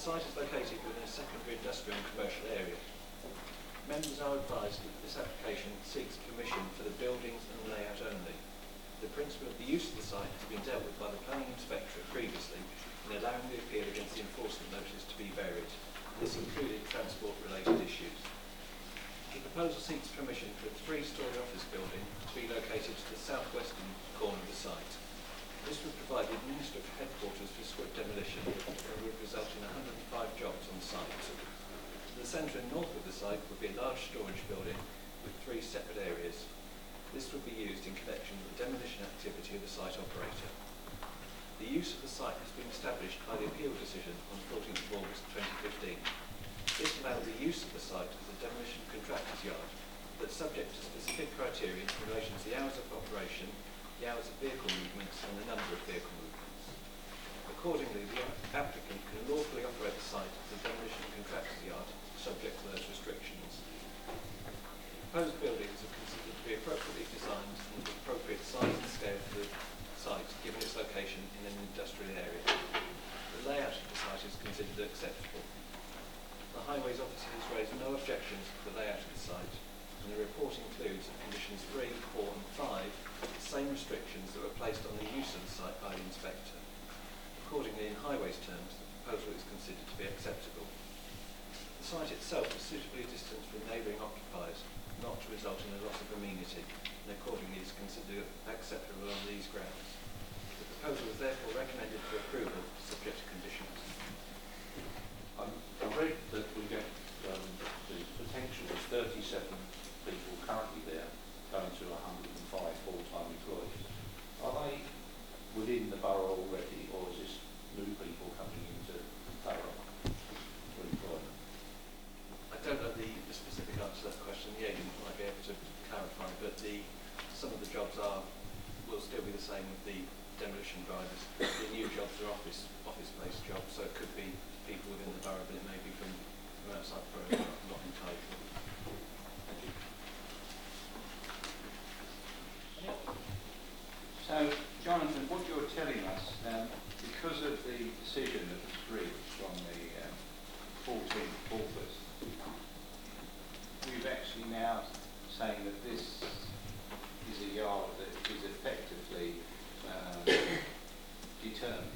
site is located within a secondary industrial and commercial area. Members are advised that this application seeks permission for the buildings and layout only. The principle of the use of the site has been dealt with by the planning inspector previously in allowing the appeal against the enforcement notice to be varied. This included transport-related issues. The proposal seeks permission for a 3-storey office building to be located to the southwestern corner of the site. This would provide the administrative headquarters for Squibb demolition and would result in 105 jobs on site. To the centre and north of the site would be a large storage building with 3 separate areas. This would be used in connection with the demolition activity of the site operator. The use of the site has been established by the appeal decision on 14th of August 2015. This allows the use of the site as a demolition contractor's yard, but subject to specific criteria in relation to the hours of operation, the hours of vehicle movements and the number of vehicle movements. Accordingly, the applicant can lawfully operate the site as a demolition contractor's yard, subject to those restrictions. Proposed buildings are considered to be appropriately designed and of appropriate size and scale for the site, given its location in an industrial area. The layout of the site is considered acceptable. The Highways Officer has raised no objections to the layout of the site, and the report includes in conditions 3, 4 and 5 the same restrictions that were placed on the use of the site by the inspector. Accordingly, in Highways terms, the proposal is considered to be acceptable. The site itself is suitably distanced from neighbouring occupiers, not to result in a loss of amenity, and accordingly is considered acceptable on these grounds. The proposal is therefore recommended for approval, subject to conditions. I read that we get the potential of 37 people currently there going to 105 full-time employees. Are they within the borough already, or is this new people coming into borough for employment? I don't know the specific answer to that question. The agent might be able to clarify, but some of the jobs will still be the same with the demolition drivers. The new jobs are office-based jobs, so it could be people within the borough, but it may be from outside the borough, not entirely. Thank you. So, Jonathan, what you're telling us, because of the decision of the Squibb from the 14th of August, we've actually now saying that this is a yard that is effectively determined.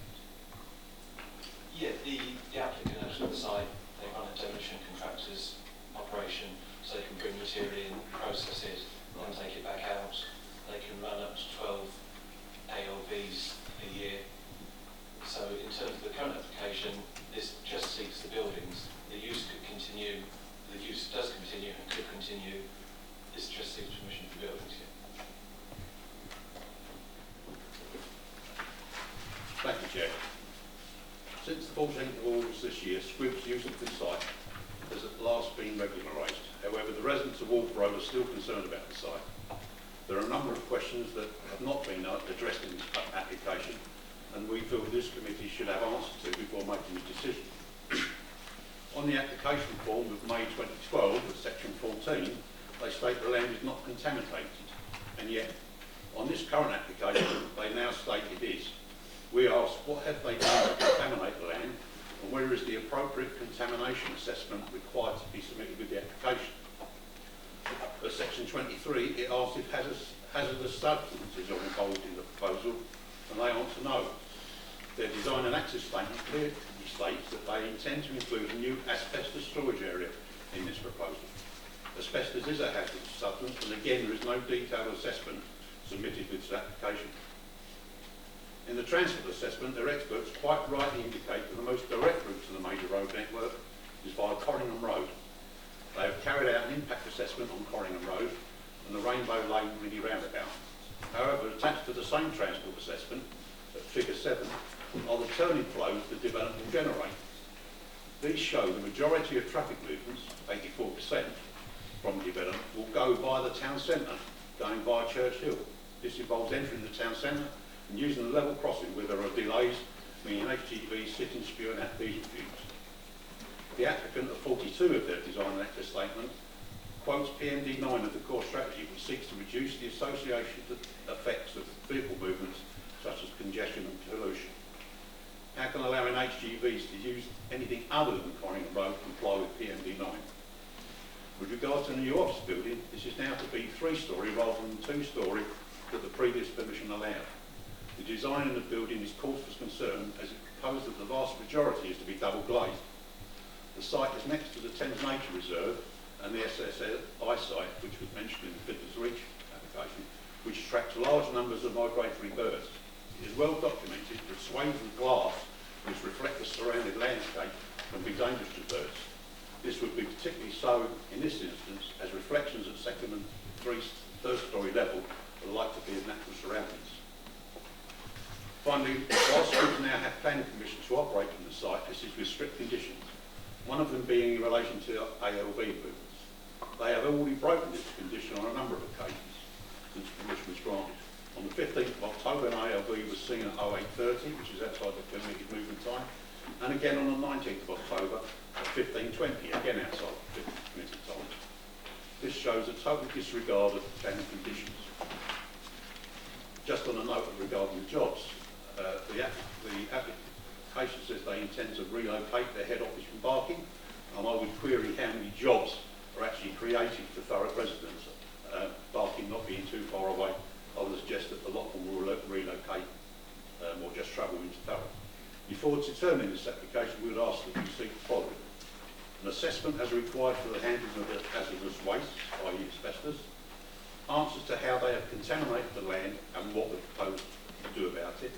Yeah, the applicant owns the site. They run a demolition contractor's operation, so they can bring material in, process it, and take it back out. They can run up to 12 ALVs a year. So in terms of the current application, this just seeks the buildings. The use could continue, the use does continue and could continue. This just seeks permission for buildings. Yeah. Thank you, Chair. Since the 14th of August this year, Squibb's use of this site has at last been regularised. However, the residents of Wolf Road are still concerned about the site. There are a number of questions that have not been addressed in this application, and we feel this committee should have answers to before making a decision. On the application form of May 2012, at section 14, they state the land is not contaminated, and yet on this current application they now state it is. We ask, what have they done to contaminate the land, and where is the appropriate contamination assessment required to be submitted with the application? At section 23, it asks if hazardous substances are involved in the proposal, and they answer no. Their design and access statement clearly states that they intend to include a new asbestos storage area in this proposal. Asbestos is a hazardous substance, and again there is no detailed assessment submitted with this application. In the transport assessment, their experts quite rightly indicate that the most direct route to the major road network is via Corringham Road. They have carried out an impact assessment on Corringham Road and the Rainbow Lane mini roundabout. However, attached to the same transport assessment, at figure 7, are the turning flows the development will generate. These show the majority of traffic movements, 84%, from development, will go via the town centre, going via Church Hill. This involves entering the town centre and using the level crossing where there are delays, meaning HGVs sit and spew out diesel fumes. The applicant, at 42 of their design and access statement, quotes PMD 9 of the core strategy, which seeks to reduce the associated effects of vehicle movements such as congestion and pollution. How can allowing HGVs to use anything other than Corringham Road comply with PMD 9. With regard to the new office building, this is now to be 3-storey rather than 2-storey that the previous permission allowed. The design of the building is cause for concern as it proposed that the vast majority is to be double glazed. The site is next to the Thames Nature Reserve and the SSI site, which was mentioned in the Fiddler's Reach application, which attracts large numbers of migratory birds. It is well documented that swathes of glass which reflect the surrounding landscape can be dangerous to birds. This would be particularly so in this instance, as reflections at second and third-storey level are likely to be of natural surroundings. Finally, whilst schools now have planning permission to operate on the site, this is with strict conditions, one of them being in relation to ALV movements. They have already broken this condition on a number of occasions since permission was granted. On the 15th of October, an ALV was seen at 08:30, which is outside the permitted movement time, and again on the 19th of October at 15:20, again outside the permitted time. This shows a total disregard of the planning conditions. Just on a note regarding the jobs, the application says they intend to relocate their head office from Barking, and I would query how many jobs are actually created for Thurrock residents, Barking not being too far away. I would suggest that a lot of them will relocate or just travel into Thurrock. Before determining this application, we would ask that you seek the following: an assessment as required for the handling of the hazardous waste, i.e. asbestos, answers to how they have contaminated the land and what we propose to do about it,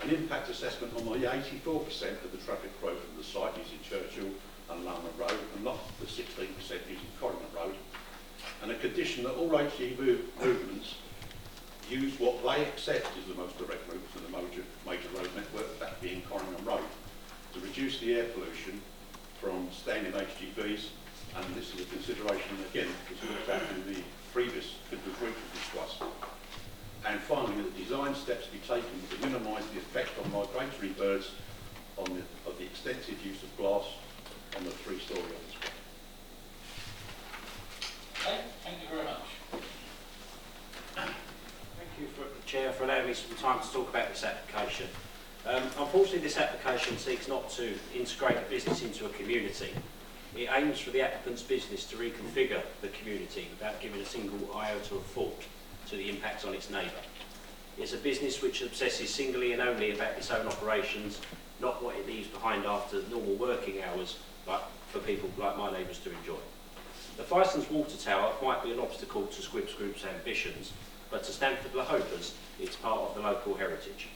an impact assessment on the 84% of the traffic flow from the site using Churchill and London Road and not the 16% using Corringham Road, and a condition that all HGV movements use what they accept is the most direct route to the major road network, that being Corringham Road, to reduce the air pollution from standing HGVs, and this is a consideration again which was looked at in the previous Fiddler's Reach discussed. And finally, the design steps be taken to minimise the effect on migratory birds of the extensive use of glass on the 3-storey office. Okay, thank you very much. Thank you, Chair, for allowing me some time to talk about this application. Unfortunately, this application seeks not to integrate a business into a community. It aims for the applicant's business to reconfigure the community without giving a single iota of thought to the impact on its neighbour. It's a business which obsesses singly and only about its own operations, not what it leaves behind after normal working hours, but for people like my neighbours to enjoy. The Fison's water tower might be an obstacle to Squibb's group's ambitions, but to Stanford le Hope's, it's part of the local heritage.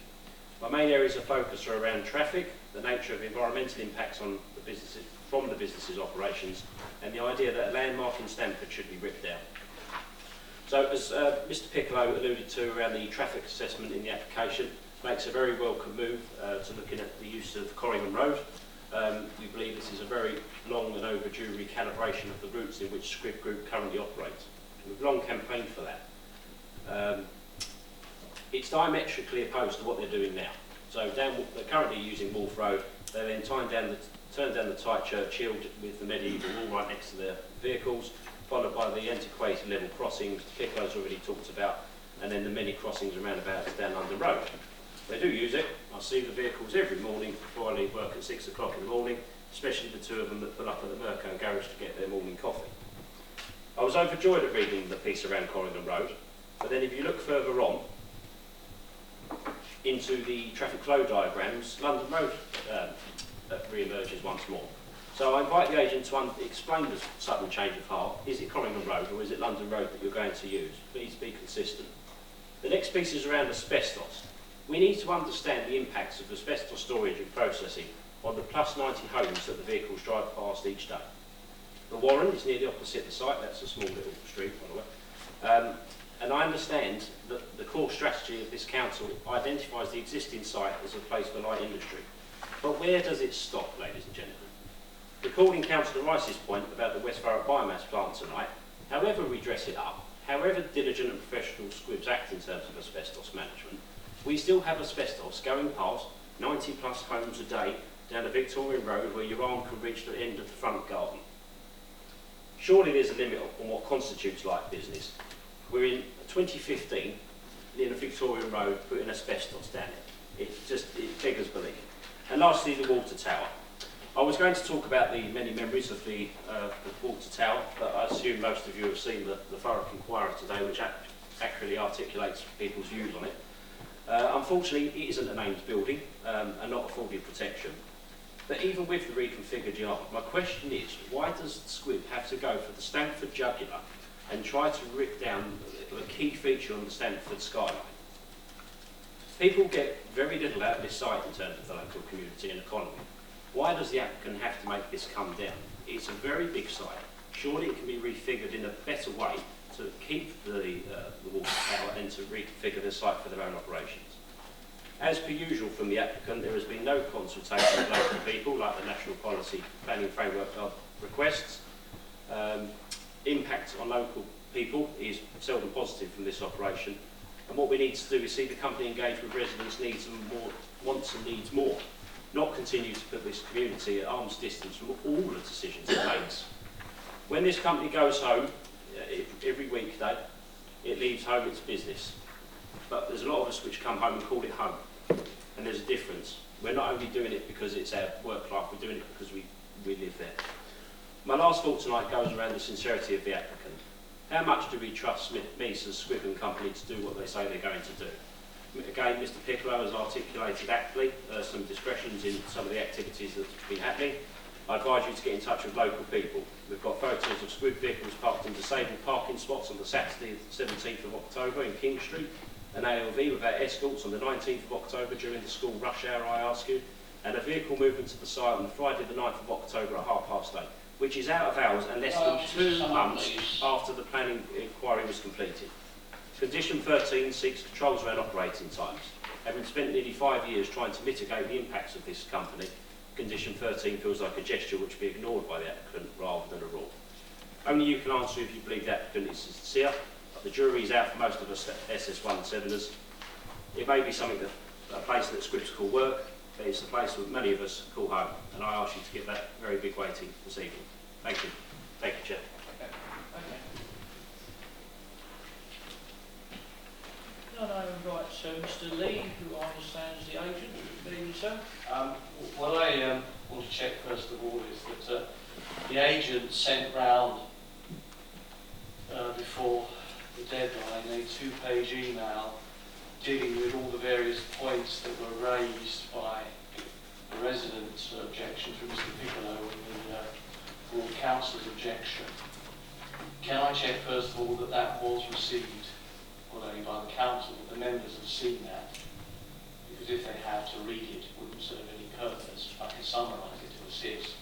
My main areas of focus are around traffic, the nature of environmental impacts on the businesses, from the business's operations, and the idea that a landmark in Stanford should be ripped down. So, as Mr Piccolo alluded to around the traffic assessment in the application, makes a very welcome move to looking at the use of Corringham Road. We believe this is a very long and overdue recalibration of the routes in which Squibb Group currently operates. We've long campaigned for that. It's diametrically opposed to what they're doing now. So they're currently using Wolf Road, they then turn down the tight Churchill with the medieval wall right next to their vehicles, followed by the antiquated level crossings Piccolo's already talked about, and then the many crossings and roundabouts down London Road. They do use it. I see the vehicles every morning before I leave work at 6 o'clock in the morning, especially the two of them that pull up at the Merco garage to get their morning coffee. I was overjoyed at reading the piece around Corringham Road, but then if you look further on into the traffic flow diagrams, London Road re-emerges once more. So I invite the agent to explain the sudden change of heart. Is it Corringham Road or is it London Road that you're going to use? Please be consistent. The next piece is around asbestos. We need to understand the impacts of asbestos storage and processing on the plus 90 homes that the vehicles drive past each day. The Warren is nearly opposite the site. That's a small little street, by the way. And I understand that the core strategy of this council identifies the existing site as a place for light industry. But where does it stop, ladies and gentlemen? Recalling Councillor Rice's point about the West Thurrock biomass plant tonight, however we dress it up, however diligent and professional Squibbs act in terms of asbestos management, we still have asbestos going past 90 plus homes a day down a Victorian road where your arm can reach the end of the front garden. Surely there's a limit on what constitutes light business. We're in 2015 in a Victorian road putting asbestos down it. It beggars belief. And lastly, the water tower. I was going to talk about the many memories of the water tower, but I assume most of you have seen the Thurrock Inquiry today, which accurately articulates people's views on it. Unfortunately, it isn't a named building and not afforded protection. But even with the reconfigured yard, my question is, why does Squibb have to go for the Stanford jugular and try to rip down a key feature on the Stanford skyline? People get very little out of this site in terms of the local community and economy. Why does the applicant have to make this come down? It's a very big site. Surely it can be refigured in a better way to keep the water tower and to reconfigure the site for their own operations. As per usual from the applicant, there has been no consultation with local people, like the National Policy Planning Framework requests. Impact on local people is seldom positive from this operation. And what we need to do is see the company engage with residents' needs and more, wants and needs more, not continue to put this community at arm's distance from all the decisions it makes. When this company goes home, every weekday, it leaves home its business. But there's a lot of us which come home and call it home. And there's a difference. We're not only doing it because it's our work life, we're doing it because we live there. My last thought tonight goes around the sincerity of the applicant. How much do we trust Meese as Squibb and Company to do what they say they're going to do? Again, Mr Piccolo has articulated aptly some discretions in some of the activities that have been happening. I advise you to get in touch with local people. We've got photos of Squibb vehicles parked in disabled parking spots on the Saturday, the 17th of October in King Street, an ALV without escorts on the 19th of October during the school rush hour, I ask you, and a vehicle movement to the site on the Friday the 9th of October at 8:30, which is out of hours and less than 2 months after the planning inquiry was completed. Condition 13 seeks controls around operating times. Having spent nearly 5 years trying to mitigate the impacts of this company, Condition 13 feels like a gesture which will be ignored by the applicant rather than a rule. Only you can answer if you believe the applicant is sincere. The jury is out for most of us SS1 7ers. It may be something that a place that Squibbs call work, but it's a place that many of us call home. And I ask you to give that very big weighting this evening. Thank you. Thank you, Chair. And I invite Mr. Lee, who I understand is the agent. Good evening, sir. What I want to check first of all is that the agent sent round before the deadline a 2-page email dealing with all the various points that were raised by the residents' objection through Mr. Piccolo and the Ward Councillor's objection. Can I check first of all that that was received not only by the council but the members have seen that? Because if they have, to read it wouldn't serve any purpose. I can summarise it to assist,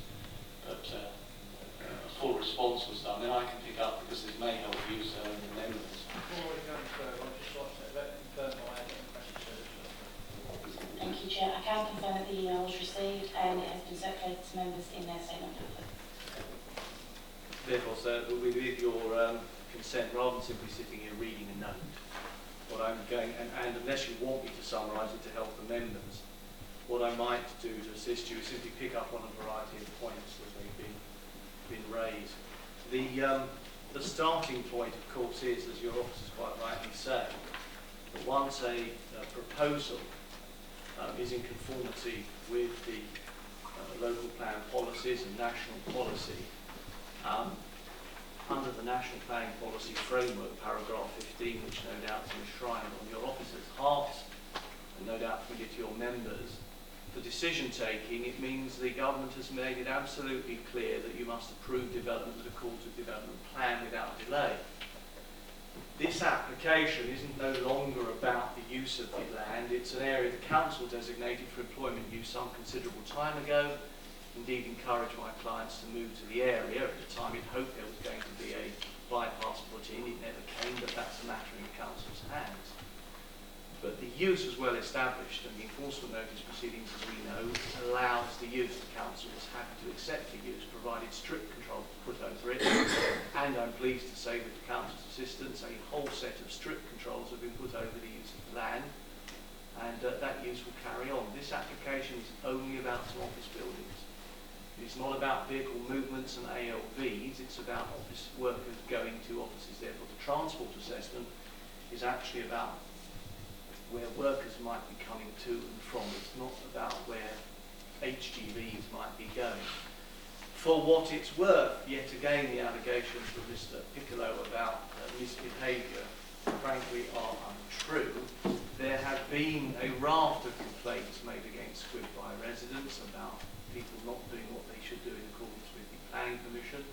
but a full response was done. Then I can pick up, because this may help you, sir, and the members. Before we go further, I'd just like to confirm my question. Thank you, Chair. I can confirm that the email was received and it has been circulated to members in their statement. Therefore, sir, with your consent, rather than simply sitting here reading a note, what I'm going, and unless you want me to summarise it to help the members, what I might do to assist you is simply pick up on a variety of points that have been raised. The starting point, of course, is, as your officers quite rightly say, that once a proposal is in conformity with the local plan policies and national policy, under the National Planning Policy Framework, paragraph 15, which no doubt is enshrined on your officers' hearts, and no doubt familiar to your members, for decision-taking, it means the government has made it absolutely clear that you must approve development that accords with development plan without delay. This application isn't no longer about the use of the land. It's an area the council designated for employment use some considerable time ago. Indeed, encouraged my clients to move to the area. At the time, it hoped there was going to be a bypass put in. It never came, but that's a matter in the council's hands. But the use was well established, and the enforcement notice proceedings, as we know, allows the use. The council was happy to accept the use, provided strict controls put over it. And I'm pleased to say, with the council's assistance, a whole set of strict controls have been put over the use of the land, and that use will carry on. This application is only about some office buildings. It's not about vehicle movements and ALVs, it's about office workers going to offices. Therefore, the transport assessment is actually about where workers might be coming to and from. It's not about where HGVs might be going. For what it's worth, yet again the allegations of Mr. Piccolo about misbehaviour, frankly, are untrue. There have been a raft of complaints made against Squibb by residents about people not doing what they should do in accordance with the planning permission.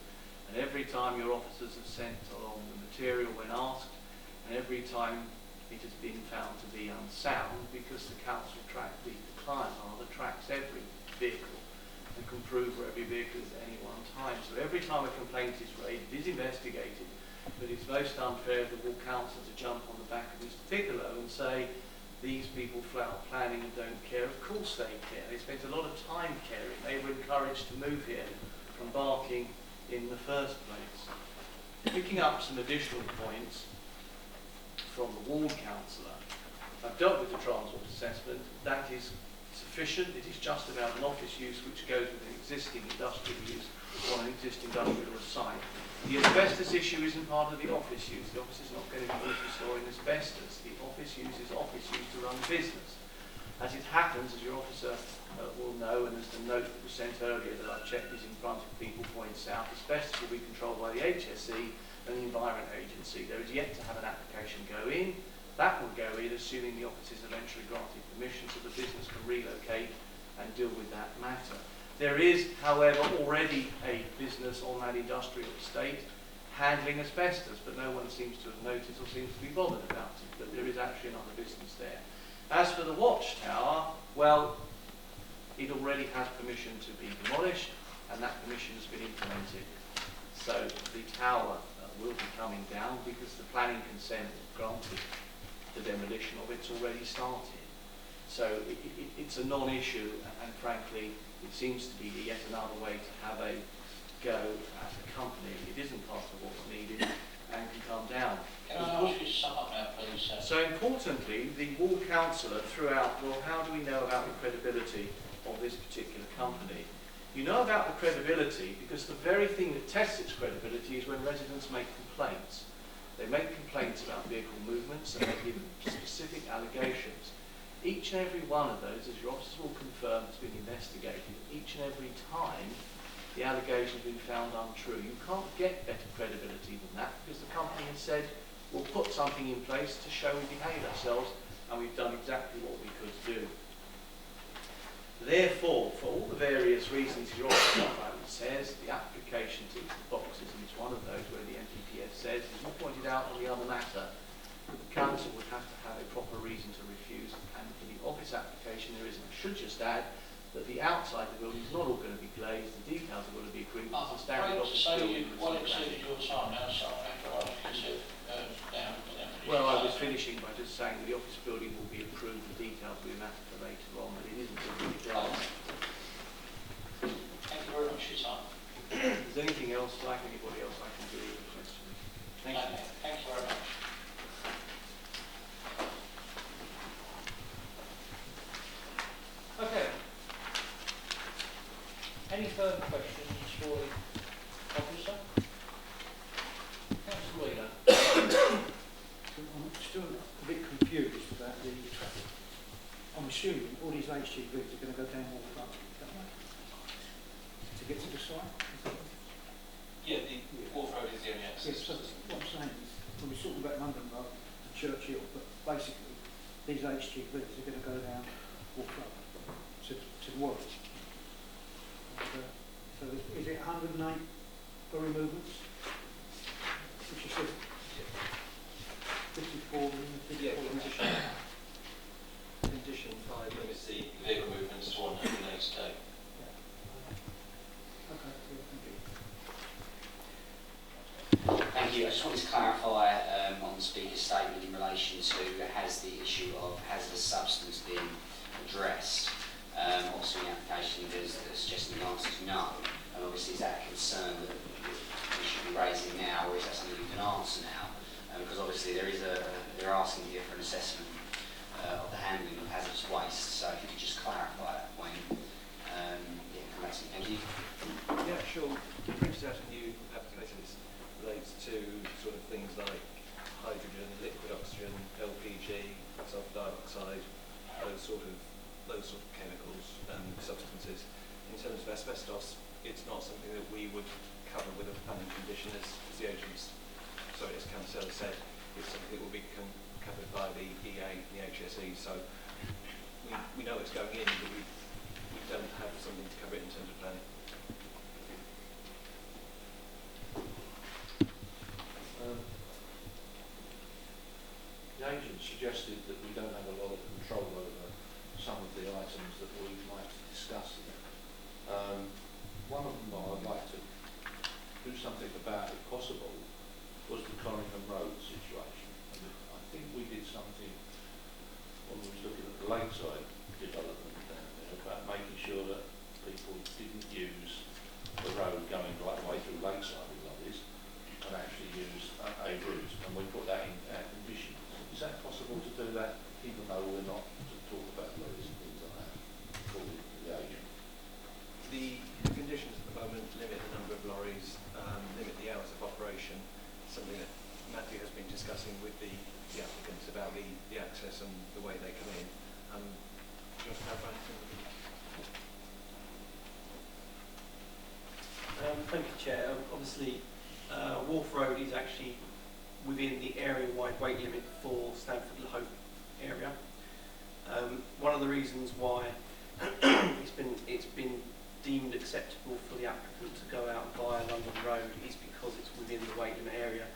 And every time your officers have sent along the material when asked, and every time it has been found to be unsound, because the council track, the client rather, tracks every vehicle and can prove where every vehicle is at any one time. So every time a complaint is raised, it is investigated, but it's most unfair of the ward council to jump on the back of Mr. Piccolo and say, these people flout planning and don't care. Of course they care. They spent a lot of time caring. They were encouraged to move here from Barking in the first place. Picking up some additional points from the ward councillor, I've dealt with the transport assessment. That is sufficient. It is just about an office use which goes with an existing industrial use on an existing industrial site. The asbestos issue isn't part of the office use. The office is not going to be used for storing asbestos. The office use is office use to run business. As it happens, as your officer will know, and as the note that was sent earlier that I checked is in front of people points out, asbestos will be controlled by the HSE and the Environment Agency. There is yet to have an application go in. That will go in assuming the office is eventually granted permission so the business can relocate and deal with that matter. There is, however, already a business on that industrial estate handling asbestos, but no one seems to have noticed or seems to be bothered about it. But there is actually another business there. As for the watchtower, well, it already has permission to be demolished, and that permission has been implemented. So the tower will be coming down because the planning consent granted the demolition of it's already started. So it's a non-issue, and frankly, it seems to be yet another way to have a go at a company. It isn't part of what's needed and can come down. Can I ask you to sum up now, please, sir? So importantly, the ward councillor threw out, well, how do we know about the credibility of this particular company? You know about the credibility because the very thing that tests its credibility is when residents make complaints. They make complaints about vehicle movements and they give specific allegations. Each and every one of those, as your officers will confirm, has been investigated. Each and every time the allegation has been found untrue. You can't get better credibility than that because the company has said, we'll put something in place to show we behave ourselves, and we've done exactly what we could do. Therefore, for all the various reasons your officer says, the application ticks the boxes, and it's one of those where the MPPS says, as you pointed out on the other matter, the council would have to have a proper reason to refuse, and for the office application there isn't. I should just add that the outside of the building is not all going to be glazed, the details are going to be agreed. I'm afraid to say you've well exceeded your time now, so I think I'll consider down. Well, I was finishing by just saying that the office building will be approved, the details will be a matter for later on, but it isn't really glazed. Thank you very much for your time. Is there anything else, like anybody else, I can do with the question? Thank you. Thank you very much. Okay. Any further questions for the officer? Councillor Wheeler. I'm still a bit confused about the traffic. I'm assuming all these HGVs are going to go down all front, don't they? To get to the site? Yeah, the Wharf Road is the only access. Yes, so what I'm saying is, when we're talking about London Road to Churchill, but basically these HGVs are going to go down all front to the world. So is it 108 lorry movements? Which you said 54 Yeah, condition 5 minutes. The vehicle movements to 108 a day. Okay, thank you. Thank you. I just wanted to clarify on the speaker's statement in relation to has the issue of hazardous substance been addressed. Obviously, in the application, there's suggesting the answer is no. And obviously, is that a concern that we should be raising now, or is that something you can answer now? Because obviously, they're asking here for an assessment of the handling of hazardous waste. So, if you could just clarify that point, yeah, come back to me. Thank you. Yeah, sure. You printed out a new application. This relates to sort of things like hydrogen, liquid oxygen, LPG, sulfur dioxide, those sort of those sort of chemicals and substances. In terms of asbestos, it's not something that we would cover with a planning condition, as the agents, sorry, as Councillor said, it's something that will be covered by the EA and the HSE. So we know it's going in, but we don't have something to cover it in terms of planning. The agent suggested that we don't have a lot of control over some of the items that we might discuss here. One of them I'd like to do something about, if possible, was the Corringham Road situation. I think we did something when we was looking at the lakeside development down there about making sure that people didn't use the road going right the way through lakeside with lorries and actually use a route, and we put that in our conditions. Is that possible to do that, even though we're not to talk about lorries and things like that, according to the agent? The conditions at the moment limit the number of lorries, limit the hours of operation, something that Matthew has been discussing with the applicants about the access and the way they come in. Do you want to clarify anything? Thank you, Chair. Obviously, Wharf Road is actually within the area-wide weight limit for Stanford le Hope area. One of the reasons why it's been deemed acceptable for the applicant to go out via London Road is because it's within the weight limit area.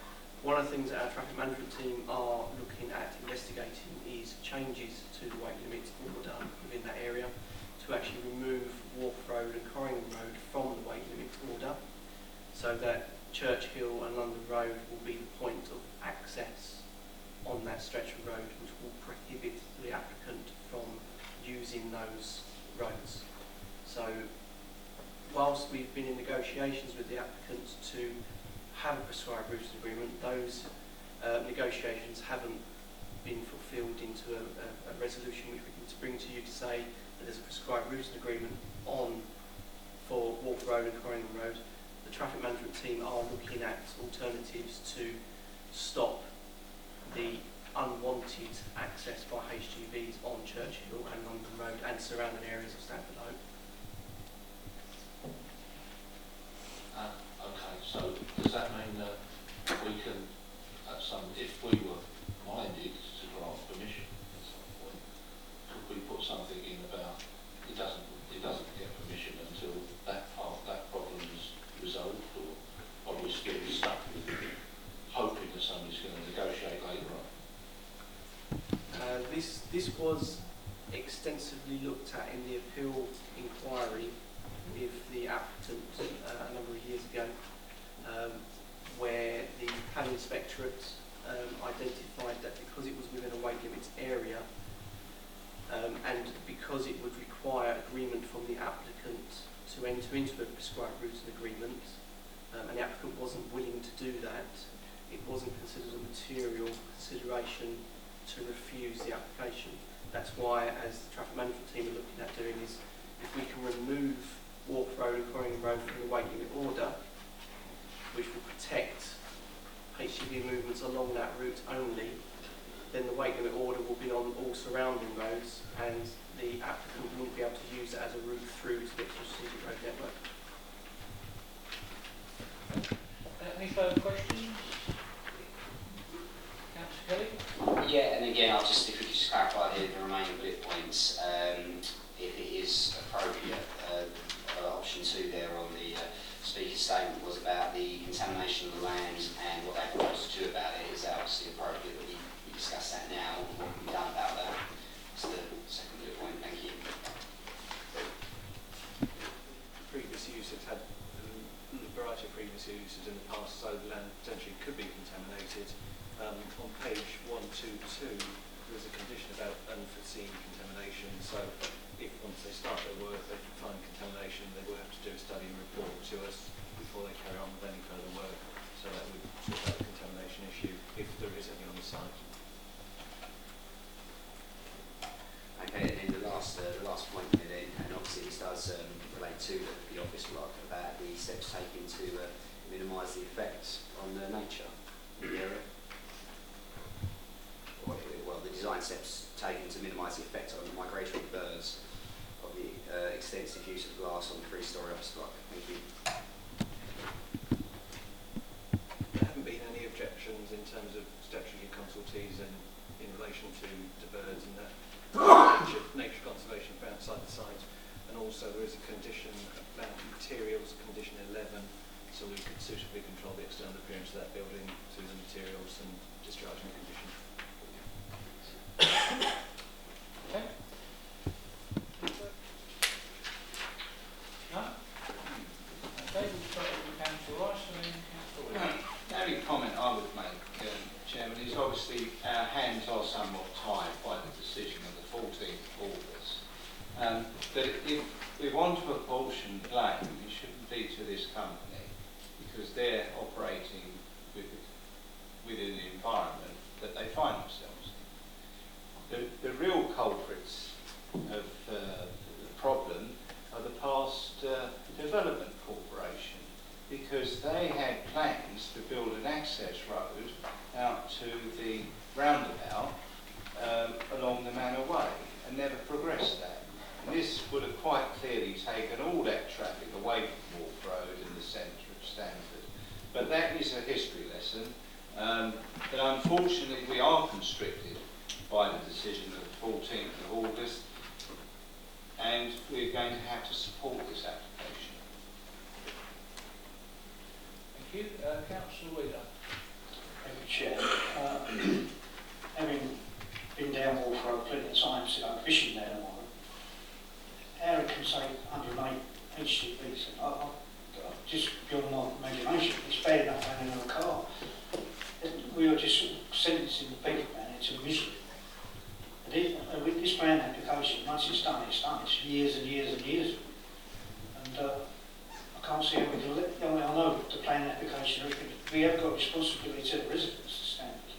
One of the things that our traffic management team are looking at investigating is changes to the weight limit order within that area to actually remove Wharf Road and Corringham Road from the weight limit order, so that Church Hill and London Road will be the point of access on that stretch of road, which will prohibit the applicant from using those roads. So whilst we've been in negotiations with the applicants to have a prescribed routing agreement, those negotiations haven't been fulfilled into a resolution which we can bring to you to say that there's a prescribed routing agreement on for Wharf Road and Corringham Road. The traffic management team are looking at alternatives to stop the unwanted access by HGVs on Church Hill and London Road and surrounding areas of Stanford Hope. Okay, so does that mean that we can, if we were minded to grant permission at some point, could we put something in about it doesn't get permission until that problem is resolved, or are we still stuck with it, hoping that somebody's going to negotiate later on? This was extensively looked at in the appeal inquiry with the applicant a number of years ago, where the planning inspectorate identified that because it was within a weight limit area and because it would require agreement from the applicant to enter into a prescribed routing agreement, and the applicant wasn't willing to do that, it wasn't considered a material consideration to refuse the application. That's why, as the traffic management team are looking at doing, is if we can remove Wharf Road and Corringham Road from the weight limit order, which will protect HGV movements along that route only, then the weight limit order will be on all surrounding roads and the applicant won't be able to use it as a route through to the strategic road network. Any further questions? Councillor Kelly? Yeah, and again, if we could just clarify the remaining bullet points, if it is appropriate, option 2 there on the speaker's statement was about the contamination of the land and what they propose to do about it. Is that obviously appropriate that we discuss that now and what can be done about that? That's the second bullet point, thank you. Previous use has had a variety of previous uses in the past, so the land potentially could be contaminated. On page 122, there's a condition about unforeseen contamination, so if once they start their work they find contamination, they will have to do a study and report to us before they carry on with any further work, so that would sort out the contamination issue if there is any on the site. Okay, and then the last point then, and obviously this does relate to the office block, about the steps taken to minimise the effect on the nature in the area. Well, the design steps taken to minimise the effect on the migratory birds of the extensive use of glass on the 3-storey office block. Thank you. There haven't been any objections in terms of statutory consultees and in relation to birds and that nature conservation for outside the site, and also there is a condition about materials, condition 11, so we could suitably control the external appearance of that building to the materials and discharging condition. Okay. No? Okay, we'll start with Councillor Rice and then Councillor Williams. The only comment I would make, Chairman, is obviously our hands are somewhat tied by the decision of the 14th of August. But if we want to apportion blame, it shouldn't be to this company, because they're operating within the environment that they find themselves in. The real culprits of the problem are the past development corporation, because they had plans to build an access road out to the roundabout along the Manor Way and never progressed that. And this would have quite clearly taken all that traffic away from Wharf Road and the centre of Stanford. But that is a history lesson. But unfortunately we are constricted by the decision of the 14th of August, and we're going to have to support this application. Thank you. Councillor Wheeler. Thank you, Chair. Having been down Wharf Road plenty of times to go fishing there tomorrow, Eric can say 108 HGVs. Just beyond my imagination, it's bad enough having another car. We are just sort of sentencing the people down into misery. With this plan application, once it's done, it's done. It's years and years and years. And I can't see how we can let, I know the plan application, we have got responsibility to the residents to Stanford.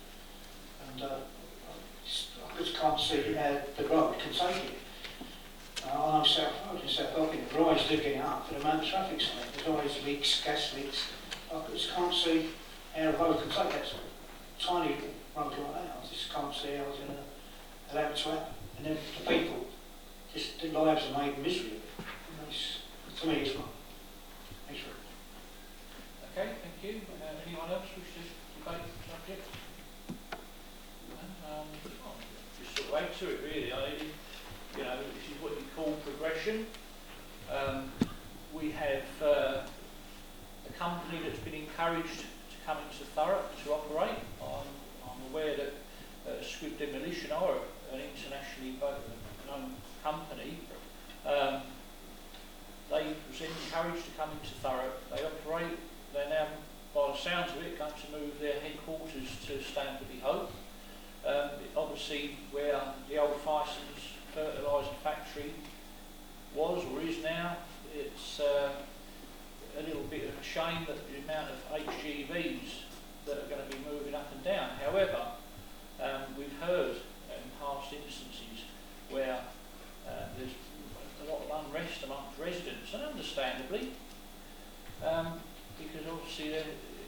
And I just can't see how the road can take it. I know South Road in South Ocken, the rise are getting up for the amount of traffic on it. There's always leaks, gas leaks. I just can't see how the road can take that sort of tiny road like that. I just can't see how it's going to allow it to happen. And then the people, just their lives are made miserable. To me, it's wrong. Thanks for it. Okay, thank you. Anyone else wish to debate the subject? Just sort of add to it really. You know, this is what you call progression. We have a company that's been encouraged to come into Thurrock to operate. I'm aware that Squibb Demolition are an internationally known company. They was encouraged to come into Thurrock. They operate. They're now, by the sounds of it, going to move their headquarters to Stanford le Hope. Obviously, where the old Fison's fertiliser factory was or is now, it's a little bit of a shame that the amount of HGVs that are going to be moving up and down. However, we've heard in past instances where there's a lot of unrest amongst residents, and understandably, because obviously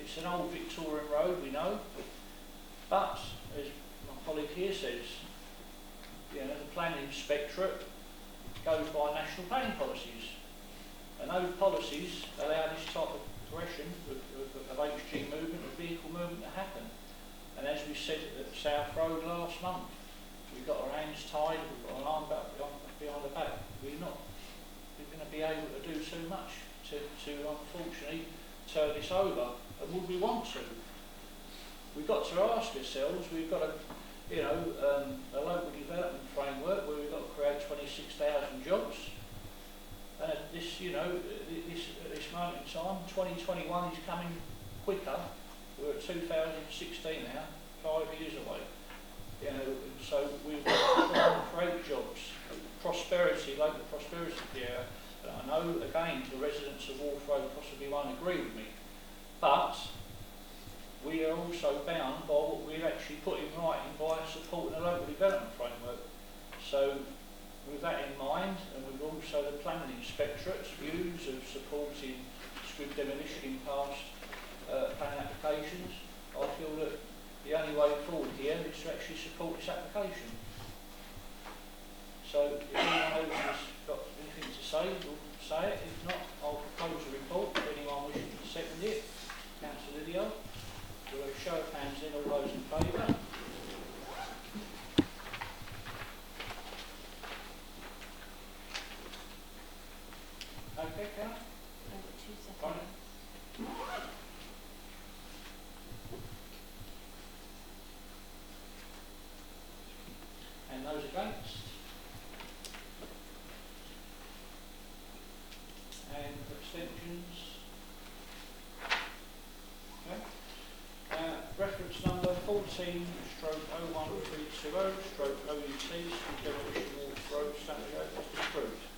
it's an old Victorian road, we know, but as my colleague here says, you know, the planning inspectorate goes by national planning policies, and those policies allow this type of progression of HG movement, of vehicle movement to happen. And as we said at South Road last month, we've got our hands tied, we've got an arm behind the back. We're going to be able to do so much to unfortunately turn this over, and would we want to? We've got to ask ourselves, we've got a local development framework where we've got to create 26,000 jobs. And at this moment in time, 2021 is coming quicker. We're at 2016 now, 5 years away. You know, so we've got to try and create jobs, prosperity, local prosperity here. And I know, again, the residents of Wharf Road possibly won't agree with me, but we are also bound by what we've actually put in writing by supporting a local development framework. So with that in mind, and with also the planning inspectorate's views of supporting Squibb demolition in past planning applications, I feel that the only way forward here is to actually support this application. So if anyone else has got anything to say, will say it. If not, I'll propose a report. If anyone wishes to second it, Councillor Lydia. We'll have a show of hands in, all those in favour. Okay, Karen? I've got 2 seconds. Right. And those against? And abstentions? Okay. Reference number 14/01320/OUT, Demolition Wharf Road, Stanford le Hope, is approved.